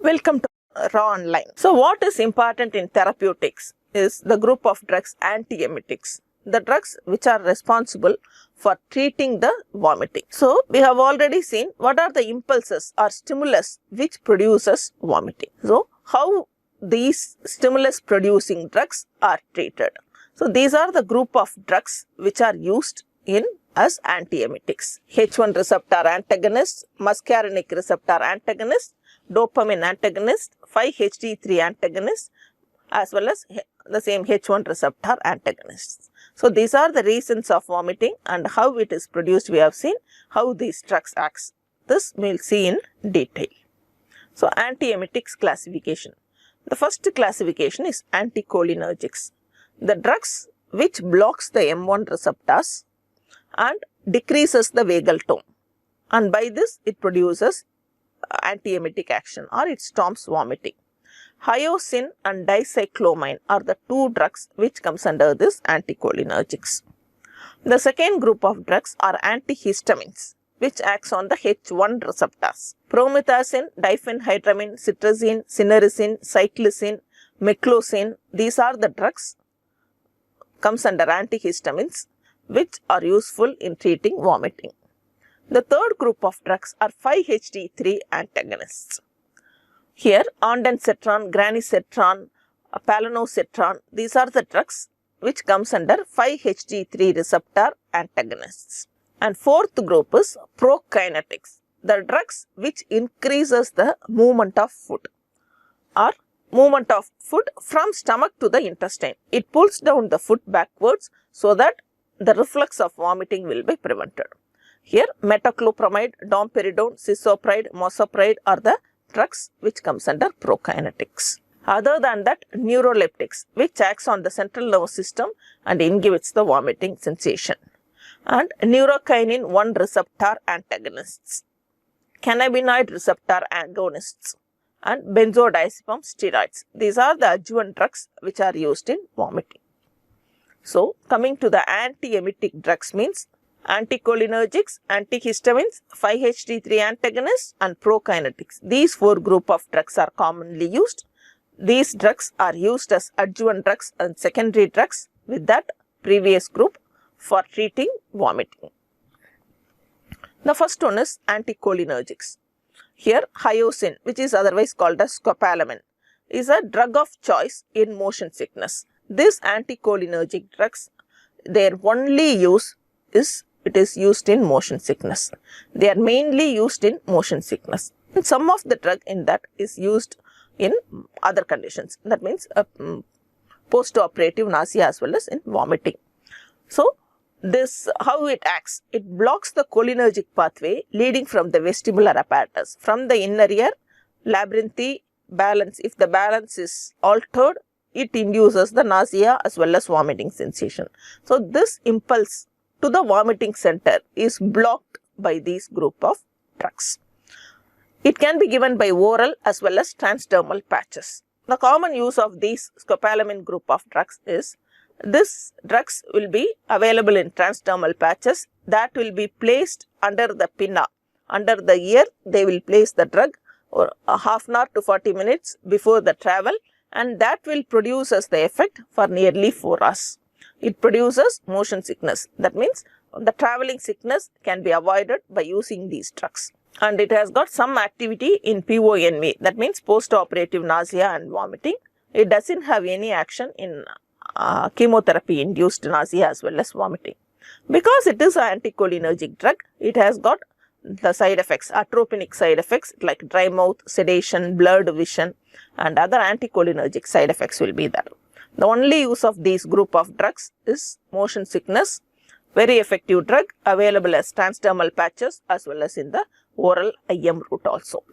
Welcome to Raaonline. So what is important in therapeutics is the group of drugs antiemetics, the drugs which are responsible for treating the vomiting. So we have already seen what are the impulses or stimulus which produces vomiting. So how these stimulus producing drugs are treated. So these are the group of drugs which are used in as antiemetics. H1 receptor antagonist, muscarinic receptor antagonist, dopamine antagonist, 5-HT3 antagonist, as well as the same H1 receptor antagonists. So these are the reasons of vomiting and how it is produced. We have seen how these drugs acts. This we will see in detail. So antiemetics classification. The first classification is anticholinergics. The drugs which blocks the M1 receptors and decreases the vagal tone, and by this it produces antiemetic action or it stops vomiting. Hyoscine and dicyclomine are the two drugs which comes under this anticholinergics. The second group of drugs are antihistamines which acts on the H1 receptors. Promethazine, diphenhydramine, cetirizine, cinnarizine, cyclizine, meclozine, these are the drugs comes under antihistamines which are useful in treating vomiting. The third group of drugs are 5-HT3 antagonists. Here ondansetron, granisetron, palinosetron, these are the drugs which comes under 5-HT3 receptor antagonists. And fourth group is prokinetics, the drugs which increases the movement of food or movement of food from stomach to the intestine. It pulls down the food backwards so that the reflux of vomiting will be prevented. Here metoclopramide, domperidone, cisopride, mosopride are the drugs which comes under prokinetics. Other than that, neuroleptics which acts on the central nervous system and inhibits the vomiting sensation, and neurokinin 1 receptor antagonists, cannabinoid receptor agonists, and benzodiazepam steroids. These are the adjuvant drugs which are used in vomiting. So coming to the antiemetic drugs means anticholinergics, antihistamines, 5-HT3 antagonists and prokinetics. These four group of drugs are commonly used. These drugs are used as adjuvant drugs and secondary drugs with that previous group for treating vomiting. The first one is anticholinergics. Here hyoscine, which is otherwise called as scopolamine, is a drug of choice in motion sickness. These anticholinergic drugs, their only use is it is used in motion sickness. They are mainly used in motion sickness. And some of the drug in that is used in other conditions. That means post-operative nausea as well as in vomiting. So this how it acts. It blocks the cholinergic pathway leading from the vestibular apparatus. From the inner ear, labyrinthy balance. If the balance is altered, it induces the nausea as well as vomiting sensation. So this impulse to the vomiting center is blocked by these group of drugs. It can be given by oral as well as transdermal patches. The common use of these scopolamine group of drugs is this drugs will be available in transdermal patches that will be placed under the pinna. Under the ear, they will place the drug or a half an hour to 40 minutes before the travel, and that will produce as the effect for nearly 4 hours. It produces motion sickness. That means the traveling sickness can be avoided by using these drugs. And it has got some activity in PONV. That means post-operative nausea and vomiting. It doesn't have any action in chemotherapy-induced nausea as well as vomiting. Because it is an anticholinergic drug, it has got the side effects, atropinic side effects like dry mouth, sedation, blurred vision, and other anticholinergic side effects will be there. The only use of these group of drugs is motion sickness. Very effective drug available as transdermal patches as well as in the oral IM route also.